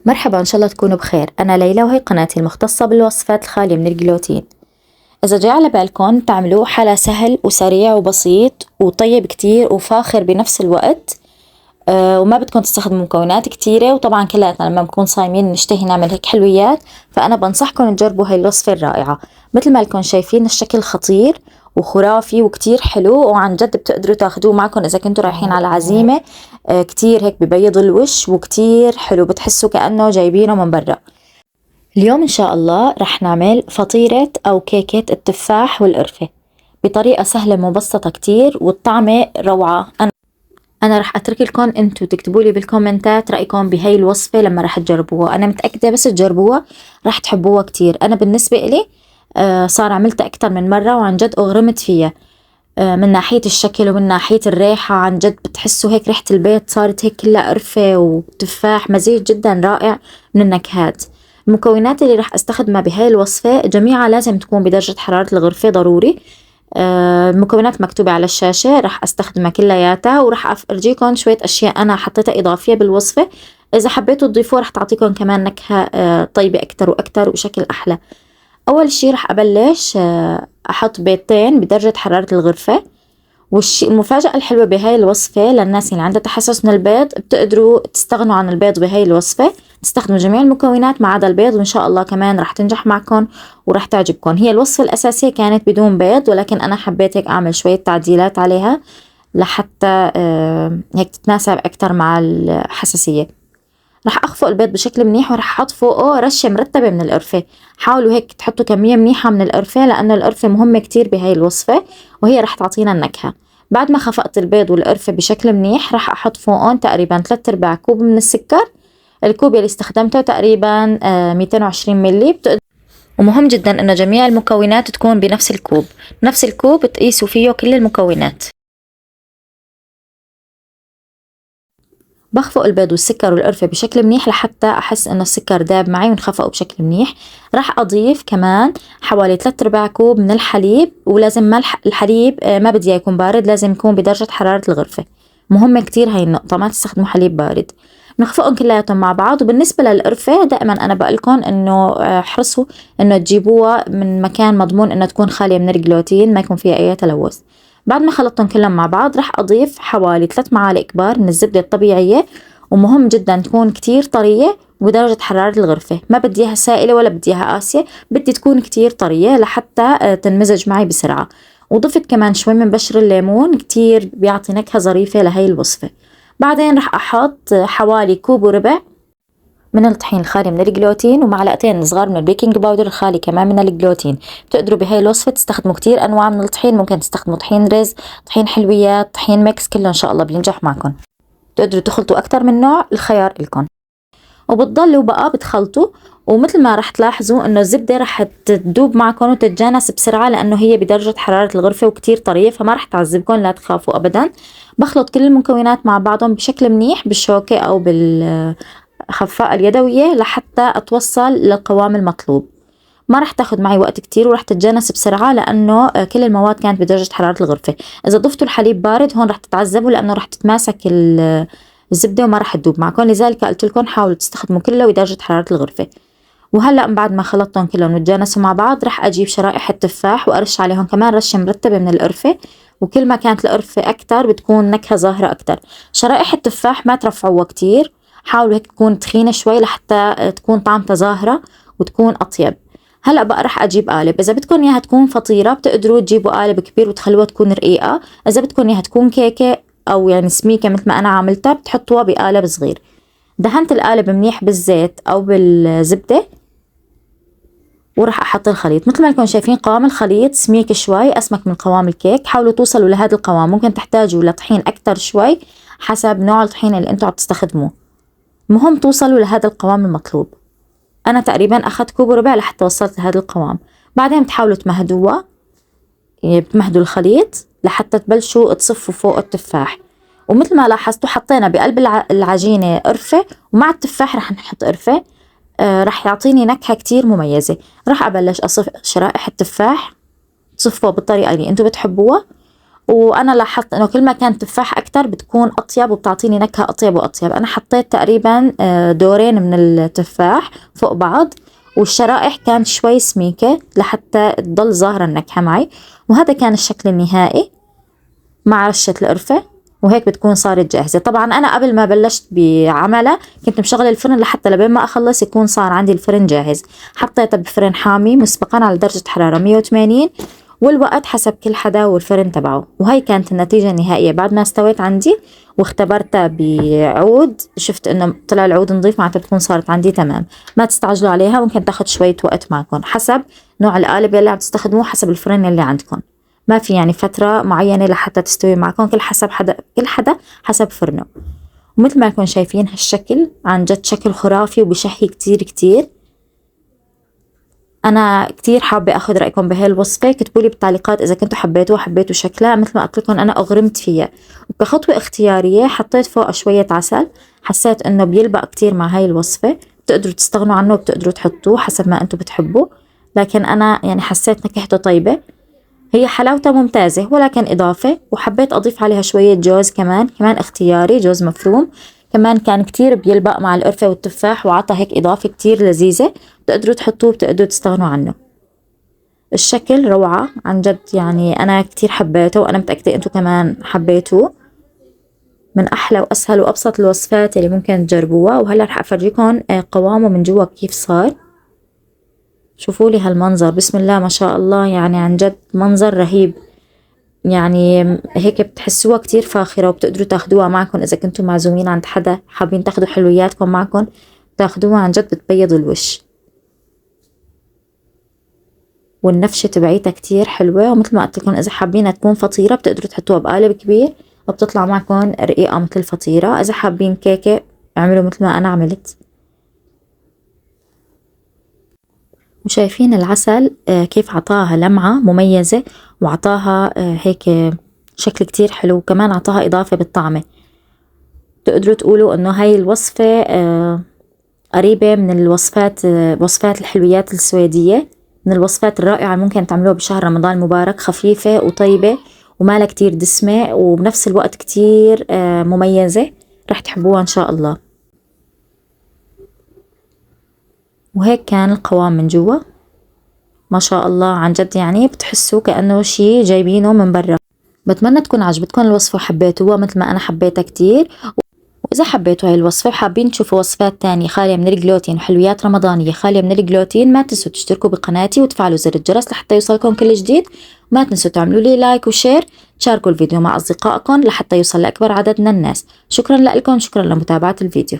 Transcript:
مرحبا، إن شاء الله تكونوا بخير. أنا ليلى وهي قناتي المختصة بالوصفات الخالية من الجلوتين. إذا جاي على بالكم تعملوه حلا سهل وسريع وبسيط وطيب كتير وفاخر بنفس الوقت، وما بدكم تستخدموا مكونات كتيرة، وطبعا كلياتنا لما بنكون صايمين نشتهي نعمل هيك حلويات، فأنا بنصحكم تجربوا هاي الوصفة الرائعة. مثل ما لكم شايفين الشكل خطير وخرافي وكتير حلو، وعن جد بتقدروا تاخدوه معكم إذا كنتوا رايحين على عزيمة. كتير هيك ببيض الوش وكتير حلو، بتحسوا كأنه جايبينه من برا. اليوم إن شاء الله رح نعمل فطيرة أو كيكة التفاح والقرفة بطريقة سهلة مبسطة كتير، والطعمة روعة. أنا رح أترك لكم أنتوا تكتبوا لي بالكومنتات رأيكم بهاي الوصفة لما رح تجربوها. أنا متأكدة بس تجربوها رح تحبوها كتير. أنا بالنسبة إلي صار عملتها أكتر من مرة وعن جد أغرمت فيها، من ناحية الشكل ومن ناحية الريحة. عن جد بتحسوا هيك ريحة البيت صارت هيك كلها قرفة وتفاح، مزيج جدا رائع من النكهات. المكونات اللي رح استخدمها بهاي الوصفة جميعها لازم تكون بدرجة حرارة الغرفة ضروري. المكونات مكتوبة على الشاشة، رح استخدمها كلياتها، ورح افرجيكم شوية اشياء انا حطيتها اضافية بالوصفة. اذا حبيتوا تضيفوها رح تعطيكم كمان نكهة طيبة اكتر واكتر وشكل احلى. اول شي رح ابلش احط بيضتين بدرجة حرارة الغرفة. المفاجأة الحلوة بهاي الوصفة للناس اللي عندها تحسس من البيض، بتقدروا تستغنوا عن البيض بهاي الوصفة، تستخدموا جميع المكونات ما عدا البيض، وإن شاء الله كمان رح تنجح معكم ورح تعجبكم. هي الوصفة الأساسية كانت بدون بيض، ولكن أنا حبيت هيك أعمل شوية تعديلات عليها لحتى هيك تتناسب أكتر مع الحساسية. رح أخفق البيض بشكل منيح، ورح أحط فوقه رشة مرتبة من القرفة. حاولوا هيك تحطوا كمية منيحة من القرفة، لأنه القرفة مهمة كتير بهاي الوصفة وهي رح تعطينا النكهة. بعد ما خفقت البيض والقرفة بشكل منيح رح أحط فوقهم تقريبا 3/4 كوب من السكر. الكوب اللي استخدمته تقريبا 220 ملي. ومهم جدا إنه جميع المكونات تكون بنفس الكوب، نفس الكوب تقيسوا فيه كل المكونات. بخفق البيض والسكر والقرفة بشكل منيح لحتى أحس إنه السكر داب معي ونخفقه بشكل منيح. راح أضيف كمان حوالي 3/4 كوب من الحليب، ولازم ما الحليب ما بدي إياه يكون بارد، لازم يكون بدرجة حرارة الغرفة. مهمة كتير هاي النقطة، ما تستخدموا حليب بارد. نخفقهم كلياتهم مع بعض. وبالنسبة للقرفة دائما أنا بقولكم إنه احرصوا إنه تجيبوها من مكان مضمون إنه تكون خالية من الجلوتين، ما يكون فيها أي تلوث. بعد ما خلطتهم كلهم مع بعض رح أضيف حوالي 3 معالق كبار من الزبدة الطبيعية، ومهم جدا تكون كتير طرية ودرجة حرارة الغرفة. ما بدي إياها سائلة ولا بدي إياها قاسية، بدي تكون كتير طرية لحتى تنمزج معي بسرعة. وضفت كمان شوي من بشر الليمون، كتير بيعطي نكهة ظريفة لهي الوصفة. بعدين رح أحط حوالي كوب وربع من الطحين الخالي من الجلوتين، ومعلقتين صغار من البيكنج باودر الخالي كمان من الجلوتين. بتقدروا بهاي الوصفة تستخدموا كتير أنواع من الطحين، ممكن تستخدموا طحين رز، طحين حلويات، طحين ميكس، كله إن شاء الله بينجح معكم. بتقدروا تخلطوا أكتر من نوع، الخيار إلكم. وبتضلوا بقى بتخلطوا، ومثل ما رح تلاحظوا إنه الزبدة رح تدوب معكم وتتجانس بسرعة، لأنه هي بدرجة حرارة الغرفة وكتير طرية، فما رح تعذبكم، لا تخافوا أبدا. بخلط كل المكونات مع بعضهم بشكل منيح بالشوكة أو خفاء اليدوية لحتى أتوصل للقوام المطلوب. ما رح تاخد معي وقت كتير ورح تتجانس بسرعة، لأنه كل المواد كانت بدرجة حرارة الغرفة. إذا ضفتوا الحليب بارد هون رح تتعذبوا، لأنه رح تتماسك الزبدة وما رح تدوب معكم، لذلك قلت لكم حاولوا تستخدموا كله بدرجة حرارة الغرفة. وهلأ بعد ما خلطتهم كلهم وتجانسوا مع بعض رح أجيب شرائح التفاح وأرش عليهم كمان رشة مرتبة من القرفة، وكل ما كانت القرفة أكتر بتكون نكهة ظاهرة أكتر. شرائح التفاح ما ترفعوها كتير، حاولوا هيك تكون تخينة شوي لحتى تكون طعمتها ظاهرة وتكون أطيب. هلأ بقى رح أجيب قالب. إذا بدكم إياها تكون فطيرة بتقدروا تجيبوا قالب كبير وتخلوها تكون رقيقة. إذا بدكم إياها تكون كيكة أو يعني سميكة مثل ما أنا عملتها بتحطوها بقالب صغير. دهنت القالب منيح بالزيت أو بالزبدة، وراح أحط الخليط. مثل ما لكم شايفين قوام الخليط سميك شوي، أسمك من قوام الكيك. حاولوا توصلوا لهذا القوام، ممكن تحتاجوا لطحين أكتر شوي حسب نوع الطحين اللي أنتوا عم تستخدموه. مهم توصلوا لهذا القوام المطلوب. أنا تقريبا أخذت كوب وربع لحتى وصلت لهذا القوام. بعدين بتحاولوا تمهدوها، يعني بتمهدوا الخليط لحتى تبلشوا تصفوا فوق التفاح. ومثل ما لاحظتوا حطينا بقلب العجينة قرفة، ومع التفاح رح نحط قرفة. رح يعطيني نكهة كتير مميزة. رح أبلش أصف شرائح التفاح، تصفوها بالطريقة اللي أنتوا بتحبوها، وأنا لاحظت إنه كل ما كان تفاح أكتر بتكون أطيب وبتعطيني نكهة أطيب وأطيب. أنا حطيت تقريبا دورين من التفاح فوق بعض، والشرائح كانت شوي سميكة لحتى تضل ظاهرة النكهة معي. وهذا كان الشكل النهائي مع رشة القرفة، وهيك بتكون صارت جاهزة. طبعا أنا قبل ما بلشت بعملها كنت مشغلة الفرن لحتى لبين ما أخلص يكون صار عندي الفرن جاهز. حطيتها بفرن حامي مسبقا على درجة حرارة 180، والوقت حسب كل حدا والفرن تبعه. وهي كانت النتيجة النهائية بعد ما استويت عندي، واختبرتها بعود، شفت انه طلع العود نظيف، معناتها بتكون صارت عندي تمام. ما تستعجلوا عليها، ممكن تاخد شوية وقت معكم حسب نوع القالب اللي عم تستخدموه، حسب الفرن اللي عندكم. ما في يعني فترة معينة لحتى تستوي معكم، كل حدا حسب فرنه. ومثل ما كنتم شايفين هالشكل عن جد شكل خرافي وبشهي كتير كتير. أنا كتير حابة أخذ رأيكم بهاي الوصفة، كتبولي بالتعليقات إذا كنتوا حبيتوا شكلها. مثل ما قلت لكم أنا أغرمت فيها، وكخطوة اختيارية حطيت فوق شوية عسل، حسيت إنه بيلبق كتير مع هاي الوصفة. بتقدروا تستغنوا عنه وبتقدروا تحطوه حسب ما أنتوا بتحبوا، لكن أنا يعني حسيت نكهته طيبة. هي حلاوتها ممتازة ولكن إضافة، وحبيت أضيف عليها شوية جوز كمان اختياري، جوز مفروم كمان كان كتير بيلبق مع القرفة والتفاح، وعطى هيك إضافة كتير لذيذة. بتقدروا تحطوه، بتقدروا تستغنوا عنه. الشكل روعة عن جد، يعني أنا كتير حبيته، وأنا متأكدة أنتوا كمان حبيتوه. من أحلى وأسهل وأبسط الوصفات اللي ممكن تجربوها. وهلأ رح أفرجيكم قوامه من جوا كيف صار. شوفوا لي هالمنظر، بسم الله ما شاء الله، يعني عن جد منظر رهيب. يعني هيك بتحسوها كتير فاخرة، وبتقدروا تاخدوها معكم إذا كنتوا معزومين عند حدا حابين تاخدوا حلوياتكم معكم، تاخدوها عن جد بتبيض الوش. والنفشة تبعيتها كتير حلوة، ومثل ما قلت لكم إذا حابينها تكون فطيرة بتقدروا تحطوها بقالب كبير وبتطلع معكم رقيقة مثل الفطيرة. إذا حابين كيكة اعملوا مثل ما أنا عملت. وشايفين العسل كيف عطاها لمعة مميزة، وعطاها هيك شكل كتير حلو، وكمان عطاها إضافة بالطعمة. تقدروا تقولوا إنه هاي الوصفة قريبة من الوصفات وصفات الحلويات السويدية، من الوصفات الرائعة ممكن تعملوها بشهر رمضان المبارك. خفيفة وطيبة وما كتير دسمة، وبنفس الوقت كتير مميزة، رح تحبوها إن شاء الله. وهيك كان القوام من جوا ما شاء الله، عن جد يعني بتحسوا كأنه شي جايبينه من برا. بتمنى تكون عجبتكم الوصفة وحبيتوها مثل ما أنا حبيتها كتير. وإذا حبيتوا هاي الوصفة وحابين تشوفوا وصفات تانية خالية من الجلوتين وحلويات رمضانية خالية من الجلوتين، ما تنسوا تشتركوا بقناتي وتفعلوا زر الجرس لحتى يوصلكم كل جديد. وما تنسوا تعملوا لي لايك وشير، تشاركوا الفيديو مع أصدقائكم لحتى يوصل لأكبر عدد من الناس. شكرا لكم، شكرا لمتابعة الفيديو.